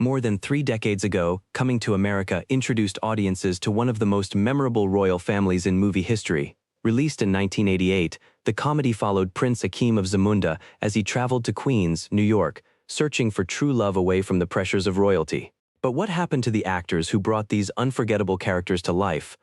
More than 3 decades ago, Coming to America introduced audiences to one of the most memorable royal families in movie history. Released in 1988, the comedy followed Prince Akeem of Zamunda as he traveled to Queens, New York, searching for true love away from the pressures of royalty. But what happened to the actors who brought these unforgettable characters to life?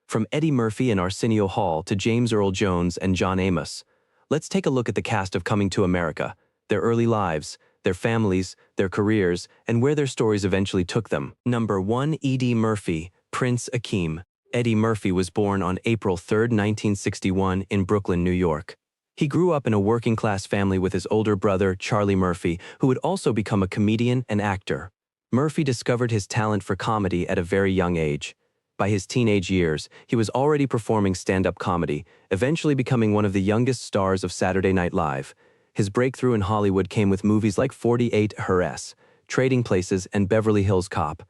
From Eddie Murphy and Arsenio Hall to James Earl Jones and John Amos. Let's take a look at the cast of Coming to America, their early lives, their families, their careers, and where their stories eventually took them. Number 1. Eddie Murphy, Prince Akeem. Eddie Murphy was born on April 3, 1961 in Brooklyn, New York. He grew up in a working-class family with his older brother, Charlie Murphy, who would also become a comedian and actor. Murphy discovered his talent for comedy at a very young age. By his teenage years, he was already performing stand-up comedy, eventually becoming one of the youngest stars of Saturday Night Live. His breakthrough in Hollywood came with movies like 48 Hrs, Trading Places, and Beverly Hills Cop.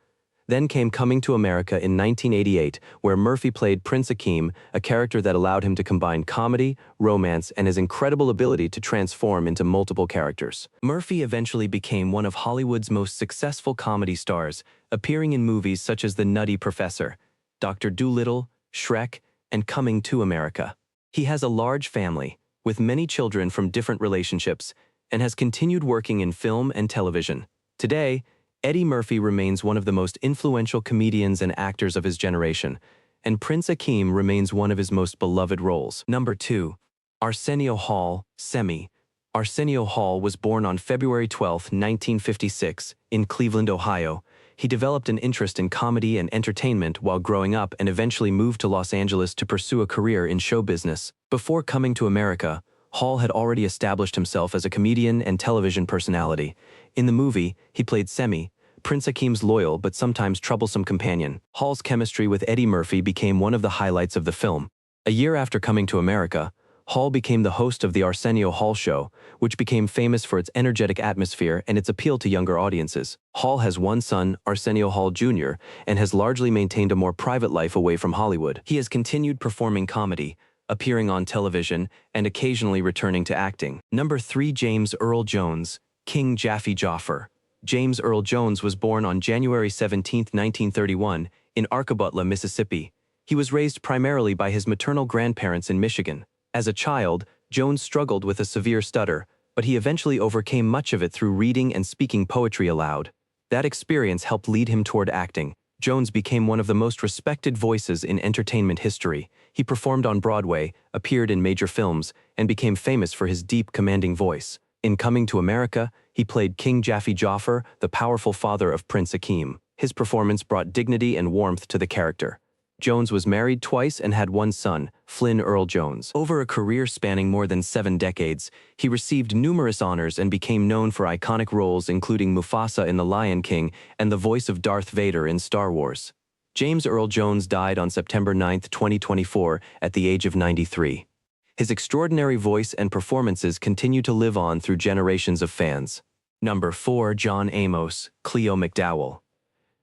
Then came Coming to America in 1988, where Murphy played Prince Akeem, a character that allowed him to combine comedy, romance, and his incredible ability to transform into multiple characters. Murphy eventually became one of Hollywood's most successful comedy stars, appearing in movies such as The Nutty Professor, Dr. Dolittle, Shrek, and Coming to America. He has a large family, with many children from different relationships, and has continued working in film and television. Today, Eddie Murphy remains one of the most influential comedians and actors of his generation, and Prince Akeem remains one of his most beloved roles. Number 2. Arsenio Hall, Semi. Arsenio Hall was born on February 12, 1956, in Cleveland, Ohio. He developed an interest in comedy and entertainment while growing up and eventually moved to Los Angeles to pursue a career in show business. Before Coming to America, Hall had already established himself as a comedian and television personality. In the movie, he played Semi, Prince Akeem's loyal but sometimes troublesome companion. Hall's chemistry with Eddie Murphy became one of the highlights of the film. A year after Coming to America, Hall became the host of the Arsenio Hall Show, which became famous for its energetic atmosphere and its appeal to younger audiences. Hall has one son, Arsenio Hall Jr., and has largely maintained a more private life away from Hollywood. He has continued performing comedy, appearing on television, and occasionally returning to acting. Number 3. James Earl Jones, King Jaffe Joffer. James Earl Jones was born on January 17, 1931, in Arkabutla, Mississippi. He was raised primarily by his maternal grandparents in Michigan. As a child, Jones struggled with a severe stutter, but he eventually overcame much of it through reading and speaking poetry aloud. That experience helped lead him toward acting. Jones became one of the most respected voices in entertainment history. He performed on Broadway, appeared in major films, and became famous for his deep, commanding voice. In Coming to America, he played King Jaffe Joffer, the powerful father of Prince Akeem. His performance brought dignity and warmth to the character. Jones was married twice and had one son, Flynn Earl Jones. Over a career spanning more than 7 decades, he received numerous honors and became known for iconic roles including Mufasa in The Lion King and the voice of Darth Vader in Star Wars. James Earl Jones died on September 9, 2024, at the age of 93. His extraordinary voice and performances continue to live on through generations of fans. Number 4. John Amos, Cleo McDowell.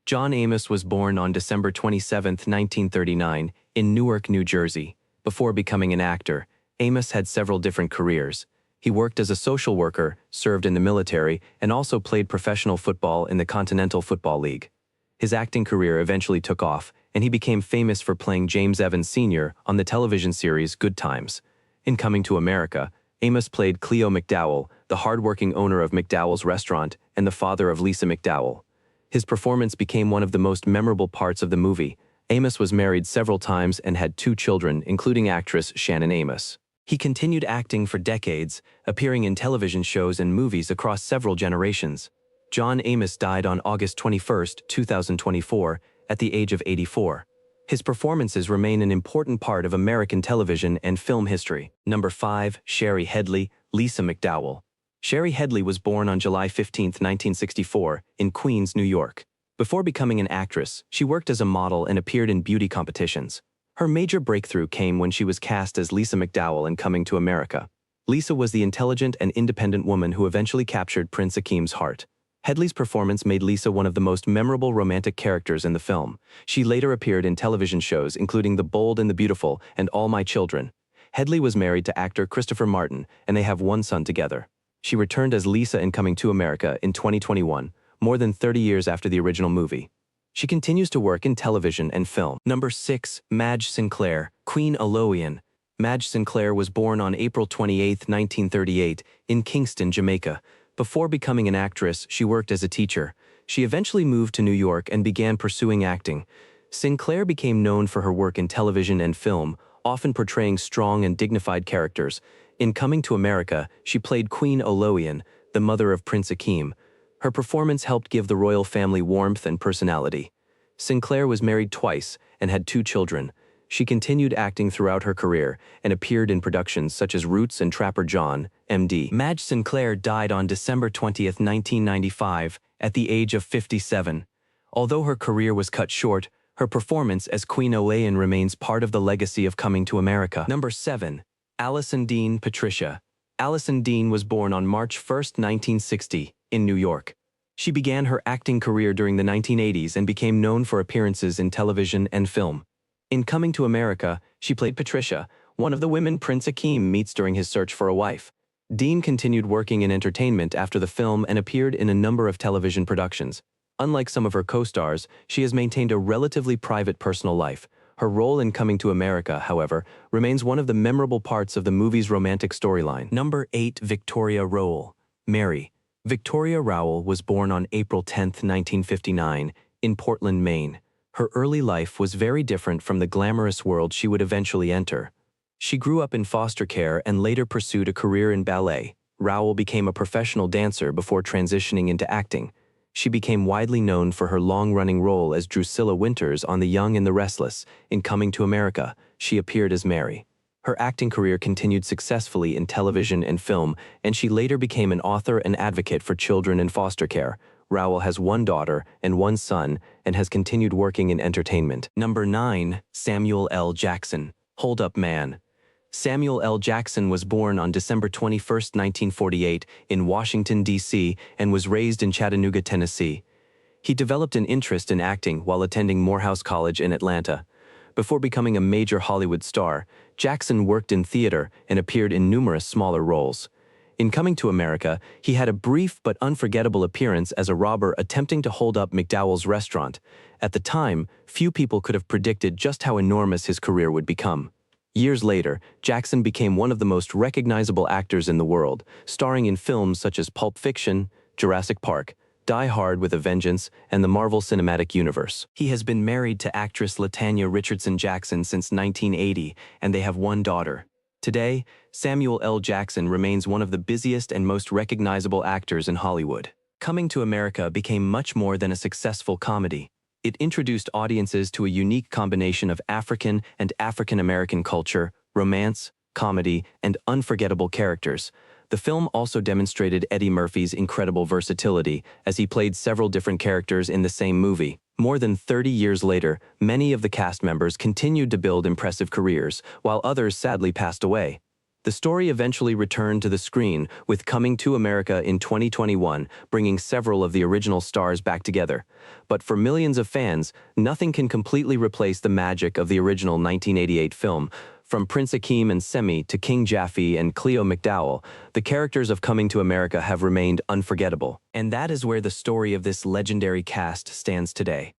John Amos was born on December 27, 1939, in Newark, New Jersey. Before becoming an actor, Amos had several different careers. He worked as a social worker, served in the military, and also played professional football in the Continental Football League. His acting career eventually took off, and he became famous for playing James Evans Sr. on the television series Good Times. In Coming to America, Amos played Cleo McDowell, the hardworking owner of McDowell's Restaurant and the father of Lisa McDowell. His performance became one of the most memorable parts of the movie. Amos was married several times and had 2 children, including actress Shannon Amos. He continued acting for decades, appearing in television shows and movies across several generations. John Amos died on August 21, 2024, at the age of 84. His performances remain an important part of American television and film history. Number 5. Shari Headley, Lisa McDowell. Shari Headley was born on July 15, 1964, in Queens, New York. Before becoming an actress, she worked as a model and appeared in beauty competitions. Her major breakthrough came when she was cast as Lisa McDowell in Coming to America. Lisa was the intelligent and independent woman who eventually captured Prince Akeem's heart. Headley's performance made Lisa one of the most memorable romantic characters in the film. She later appeared in television shows including The Bold and the Beautiful and All My Children. Headley was married to actor Christopher Martin, and they have one son together. She returned as Lisa in Coming to America in 2021, more than 30 years after the original movie. She continues to work in television and film. Number 6. Madge Sinclair, Queen Aloian. Madge Sinclair was born on April 28, 1938, in Kingston, Jamaica. Before becoming an actress, she worked as a teacher. She eventually moved to New York and began pursuing acting. Sinclair became known for her work in television and film, often portraying strong and dignified characters. In Coming to America, she played Queen Aloian, the mother of Prince Akeem. Her performance helped give the royal family warmth and personality. Sinclair was married twice and had 2 children. She continued acting throughout her career and appeared in productions such as Roots and Trapper John, M.D. Madge Sinclair died on December 20, 1995, at the age of 57. Although her career was cut short, her performance as Queen Aloian remains part of the legacy of Coming to America. Number 7. Allison Dean Patricia. Allison Dean was born on March 1, 1960, in New York. She began her acting career during the 1980s and became known for appearances in television and film. In Coming to America, she played Patricia, one of the women Prince Akeem meets during his search for a wife. Dean continued working in entertainment after the film and appeared in a number of television productions. Unlike some of her co-stars, she has maintained a relatively private personal life. Her role in Coming to America, however, remains one of the memorable parts of the movie's romantic storyline. Number 8. Victoria Rowell. Mary. Victoria Rowell was born on April 10, 1959, in Portland, Maine. Her early life was very different from the glamorous world she would eventually enter. She grew up in foster care and later pursued a career in ballet. Rowell became a professional dancer before transitioning into acting. She became widely known for her long-running role as Drusilla Winters on The Young and the Restless. In Coming to America, she appeared as Mary. Her acting career continued successfully in television and film, and she later became an author and advocate for children in foster care. Rowell has 1 daughter and 1 son and has continued working in entertainment. Number 9. Samuel L. Jackson. Hold Up Man. Samuel L. Jackson was born on December 21, 1948, in Washington, D.C., and was raised in Chattanooga, Tennessee. He developed an interest in acting while attending Morehouse College in Atlanta. Before becoming a major Hollywood star, Jackson worked in theater and appeared in numerous smaller roles. In Coming to America, he had a brief but unforgettable appearance as a robber attempting to hold up McDowell's restaurant. At the time, few people could have predicted just how enormous his career would become. Years later, Jackson became one of the most recognizable actors in the world, starring in films such as Pulp Fiction, Jurassic Park, Die Hard with a Vengeance, and the Marvel Cinematic Universe. He has been married to actress LaTanya Richardson Jackson since 1980, and they have 1 daughter. Today, Samuel L. Jackson remains one of the busiest and most recognizable actors in Hollywood. Coming to America became much more than a successful comedy. It introduced audiences to a unique combination of African and African-American culture, romance, comedy, and unforgettable characters. The film also demonstrated Eddie Murphy's incredible versatility, as he played several different characters in the same movie. More than 30 years later, many of the cast members continued to build impressive careers, while others sadly passed away. The story eventually returned to the screen, with Coming to America in 2021, bringing several of the original stars back together. But for millions of fans, nothing can completely replace the magic of the original 1988 film. From Prince Akeem and Semi to King Jaffe and Cleo McDowell, the characters of Coming to America have remained unforgettable. And that is where the story of this legendary cast stands today.